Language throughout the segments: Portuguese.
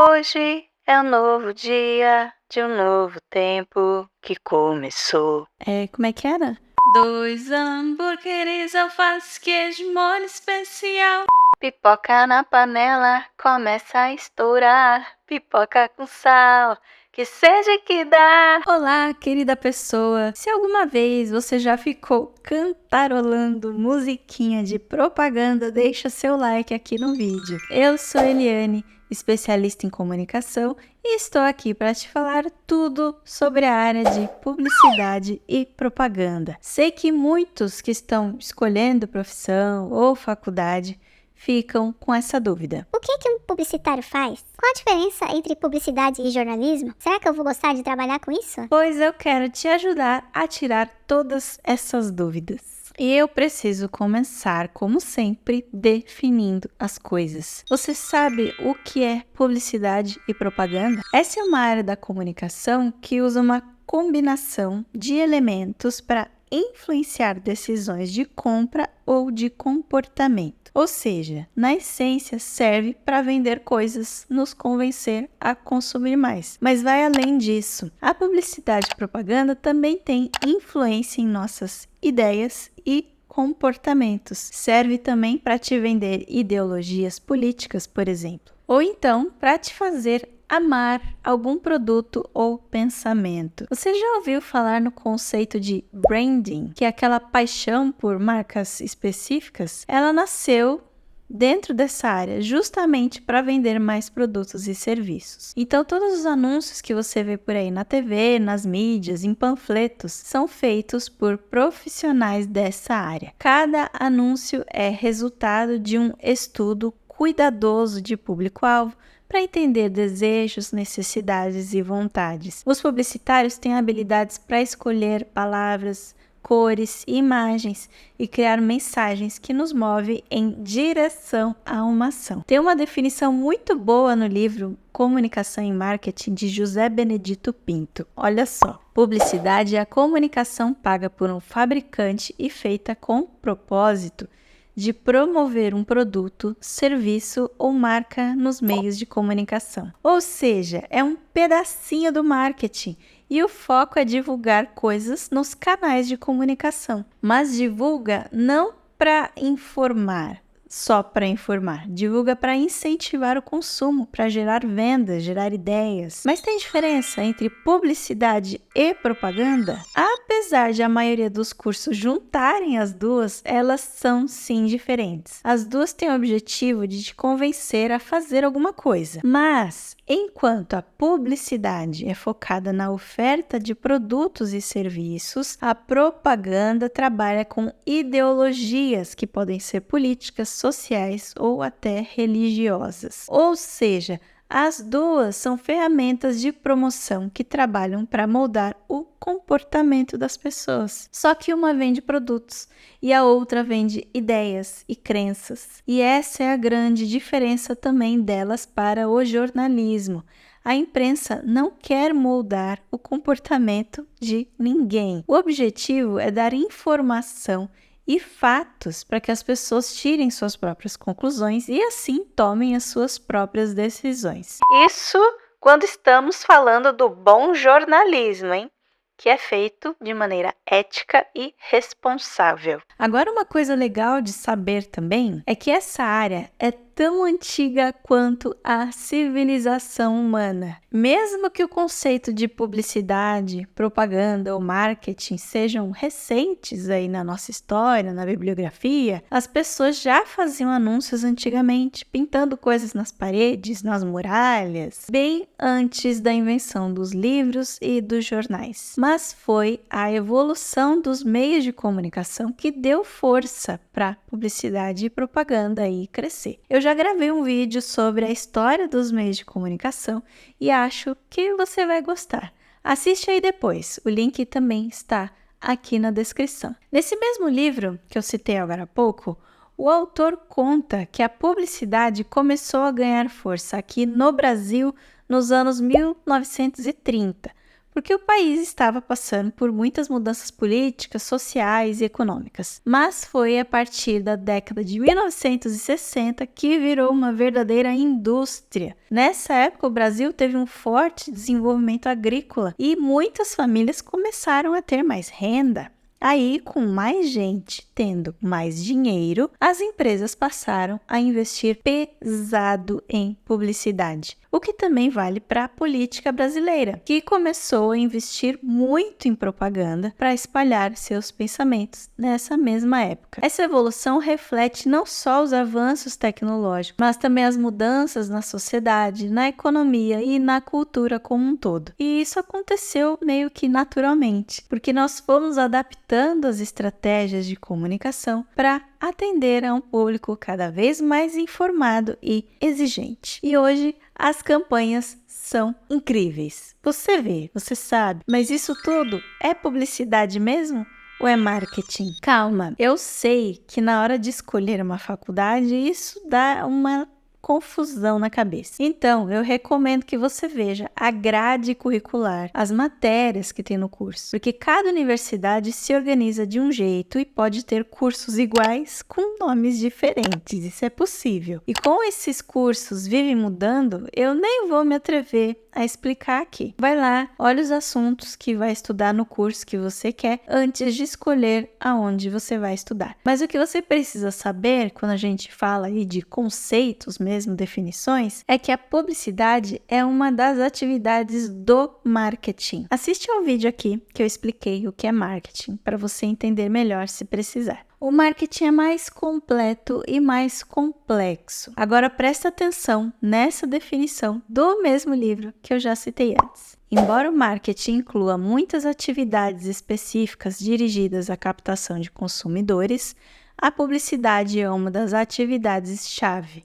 Hoje é um novo dia de um novo tempo que começou. Como é que era? 2 hambúrgueres, alface, queijo, molho especial. Pipoca na panela começa a estourar. Pipoca com sal, que seja que dá. Olá, querida pessoa! Se alguma vez você já ficou cantarolando musiquinha de propaganda, deixa seu like aqui no vídeo. Eu sou Eliane, especialista em comunicação, e estou aqui para te falar tudo sobre a área de publicidade e propaganda. Sei que muitos que estão escolhendo profissão ou faculdade ficam com essa dúvida. O que um publicitário faz? Qual a diferença entre publicidade e jornalismo? Será que eu vou gostar de trabalhar com isso? Pois eu quero te ajudar a tirar todas essas dúvidas. E eu preciso começar, como sempre, definindo as coisas. Você sabe o que é publicidade e propaganda? Essa é uma área da comunicação que usa uma combinação de elementos para influenciar decisões de compra ou de comportamento. Ou seja, na essência serve para vender coisas, nos convencer a consumir mais. Mas vai além disso. A publicidade e propaganda também tem influência em nossas ideias e comportamentos. Serve também para te vender ideologias políticas, por exemplo. Ou então para te fazer amar algum produto ou pensamento. Você já ouviu falar no conceito de branding, que é aquela paixão por marcas específicas? Ela nasceu dentro dessa área, justamente para vender mais produtos e serviços. Então, todos os anúncios que você vê por aí na TV, nas mídias, em panfletos, são feitos por profissionais dessa área. Cada anúncio é resultado de um estudo cuidadoso de público-alvo, para entender desejos, necessidades e vontades. Os publicitários têm habilidades para escolher palavras, cores e imagens e criar mensagens que nos movem em direção a uma ação. Tem uma definição muito boa no livro Comunicação e Marketing de José Benedito Pinto. Olha só, publicidade é a comunicação paga por um fabricante e feita com propósito de promover um produto, serviço ou marca nos meios de comunicação. Ou seja, é um pedacinho do marketing e o foco é divulgar coisas nos canais de comunicação. Mas divulga não para informar, só para informar. Divulga para incentivar o consumo, para gerar vendas, gerar ideias. Mas tem diferença entre publicidade e propaganda? Apesar de a maioria dos cursos juntarem as duas, elas são sim diferentes. As duas têm o objetivo de te convencer a fazer alguma coisa. Mas, enquanto a publicidade é focada na oferta de produtos e serviços, a propaganda trabalha com ideologias que podem ser políticas, sociais ou até religiosas. Ou seja, as duas são ferramentas de promoção que trabalham para moldar o comportamento das pessoas. Só que uma vende produtos e a outra vende ideias e crenças. E essa é a grande diferença também delas para o jornalismo. A imprensa não quer moldar o comportamento de ninguém. O objetivo é dar informação e fatos para que as pessoas tirem suas próprias conclusões e assim tomem as suas próprias decisões. Isso quando estamos falando do bom jornalismo, hein? Que é feito de maneira ética e responsável. Agora, uma coisa legal de saber também é que essa área é tão antiga quanto a civilização humana. Mesmo que o conceito de publicidade, propaganda ou marketing sejam recentes aí na nossa história, na bibliografia, as pessoas já faziam anúncios antigamente, pintando coisas nas paredes, nas muralhas, bem antes da invenção dos livros e dos jornais. Mas foi a evolução dos meios de comunicação que deu força para publicidade e propaganda aí crescer. Eu já gravei um vídeo sobre a história dos meios de comunicação e acho que você vai gostar. Assiste aí depois, o link também está aqui na descrição. Nesse mesmo livro que eu citei agora há pouco, o autor conta que a publicidade começou a ganhar força aqui no Brasil nos anos 1930, porque o país estava passando por muitas mudanças políticas, sociais e econômicas. Mas foi a partir da década de 1960 que virou uma verdadeira indústria. Nessa época, o Brasil teve um forte desenvolvimento agrícola e muitas famílias começaram a ter mais renda. Aí, com mais gente tendo mais dinheiro, as empresas passaram a investir pesado em publicidade. O que também vale para a política brasileira, que começou a investir muito em propaganda para espalhar seus pensamentos nessa mesma época. Essa evolução reflete não só os avanços tecnológicos, mas também as mudanças na sociedade, na economia e na cultura como um todo. E isso aconteceu meio que naturalmente, porque nós fomos adaptando as estratégias de comunicação para atender a um público cada vez mais informado e exigente. E hoje as campanhas são incríveis. Você vê, você sabe, mas isso tudo é publicidade mesmo? Ou é marketing? Calma, eu sei que na hora de escolher uma faculdade isso dá uma confusão na cabeça. Então, eu recomendo que você veja a grade curricular, as matérias que tem no curso, porque cada universidade se organiza de um jeito e pode ter cursos iguais com nomes diferentes. Isso é possível. E como esses cursos vivem mudando, eu nem vou me atrever a explicar aqui. Vai lá, olha os assuntos que vai estudar no curso que você quer antes de escolher aonde você vai estudar. Mas o que você precisa saber quando a gente fala aí de conceitos mesmo, definições, é que a publicidade é uma das atividades do marketing. Assiste ao vídeo aqui que eu expliquei o que é marketing para você entender melhor se precisar. O marketing é mais completo e mais complexo. Agora presta atenção nessa definição do mesmo livro que eu já citei antes. Embora o marketing inclua muitas atividades específicas dirigidas à captação de consumidores, a publicidade é uma das atividades-chave.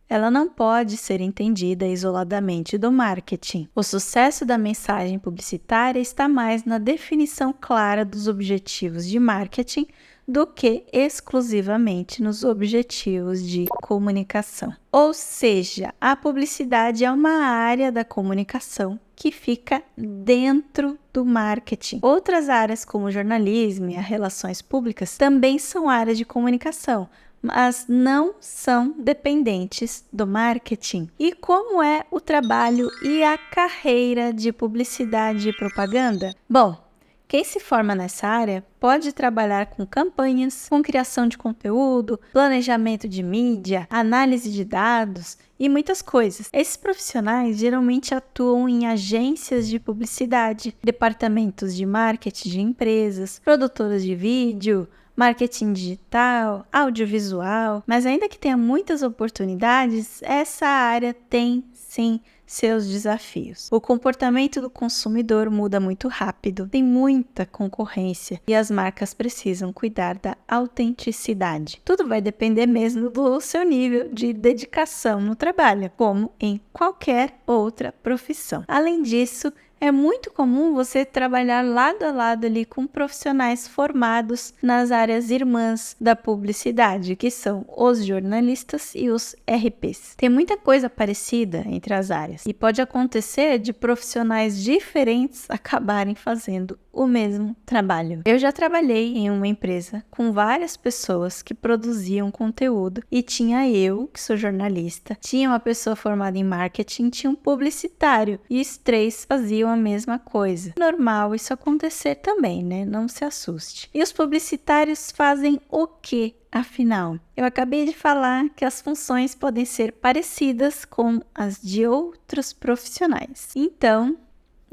Ela não pode ser entendida isoladamente do marketing. O sucesso da mensagem publicitária está mais na definição clara dos objetivos de marketing do que exclusivamente nos objetivos de comunicação. Ou seja, a publicidade é uma área da comunicação que fica dentro do marketing. Outras áreas como o jornalismo e as relações públicas também são áreas de comunicação, mas não são dependentes do marketing. E como é o trabalho e a carreira de publicidade e propaganda? Bom, quem se forma nessa área pode trabalhar com campanhas, com criação de conteúdo, planejamento de mídia, análise de dados e muitas coisas. Esses profissionais geralmente atuam em agências de publicidade, departamentos de marketing de empresas, produtoras de vídeo, marketing digital, audiovisual, mas ainda que tenha muitas oportunidades, essa área tem sim seus desafios. O comportamento do consumidor muda muito rápido, tem muita concorrência e as marcas precisam cuidar da autenticidade. Tudo vai depender mesmo do seu nível de dedicação no trabalho, como em qualquer outra profissão. Além disso, é muito comum você trabalhar lado a lado ali com profissionais formados nas áreas irmãs da publicidade, que são os jornalistas e os RPs. Tem muita coisa parecida entre as áreas e pode acontecer de profissionais diferentes acabarem fazendo o mesmo trabalho. Eu já trabalhei em uma empresa com várias pessoas que produziam conteúdo e tinha eu, que sou jornalista, tinha uma pessoa formada em marketing, tinha um publicitário e os três faziam a mesma coisa. Normal isso acontecer também, né? Não se assuste. E os publicitários fazem o quê? Afinal, eu acabei de falar que as funções podem ser parecidas com as de outros profissionais. Então,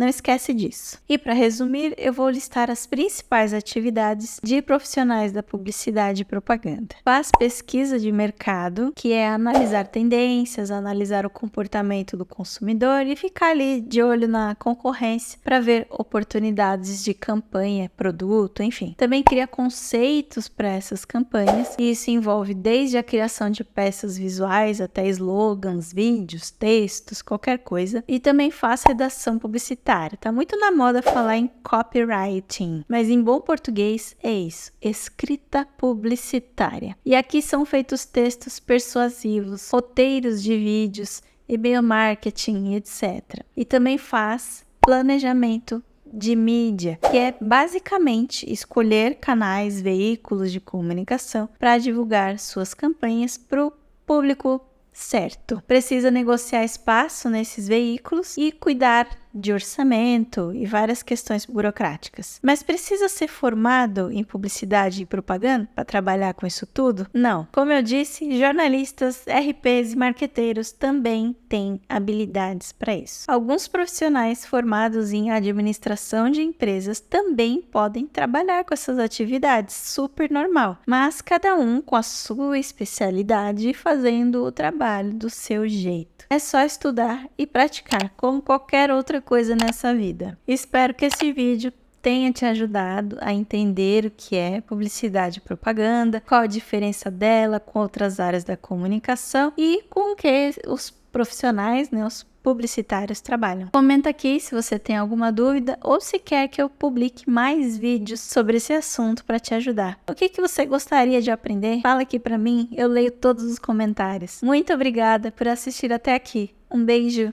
não esquece disso. E para resumir, eu vou listar as principais atividades de profissionais da publicidade e propaganda. Faz pesquisa de mercado, que é analisar tendências, analisar o comportamento do consumidor e ficar ali de olho na concorrência para ver oportunidades de campanha, produto, enfim. Também cria conceitos para essas campanhas e isso envolve desde a criação de peças visuais até slogans, vídeos, textos, qualquer coisa. E também faz redação publicitária. Tá muito na moda falar em copywriting, mas em bom português é isso, escrita publicitária. E aqui são feitos textos persuasivos, roteiros de vídeos, e-mail marketing, etc. E também faz planejamento de mídia, que é basicamente escolher canais, veículos de comunicação para divulgar suas campanhas para o público certo. Precisa negociar espaço nesses veículos e cuidar de orçamento e várias questões burocráticas. Mas precisa ser formado em publicidade e propaganda para trabalhar com isso tudo? Não. Como eu disse, jornalistas, RPs e marqueteiros também têm habilidades para isso. Alguns profissionais formados em administração de empresas também podem trabalhar com essas atividades, super normal. Mas cada um com a sua especialidade fazendo o trabalho do seu jeito. É só estudar e praticar, como qualquer outra coisa nessa vida. Espero que esse vídeo tenha te ajudado a entender o que é publicidade e propaganda, qual a diferença dela com outras áreas da comunicação e com o que os profissionais, os publicitários trabalham. Comenta aqui se você tem alguma dúvida ou se quer que eu publique mais vídeos sobre esse assunto para te ajudar. O que você gostaria de aprender? Fala aqui para mim, eu leio todos os comentários. Muito obrigada por assistir até aqui. Um beijo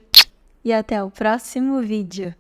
e até o próximo vídeo.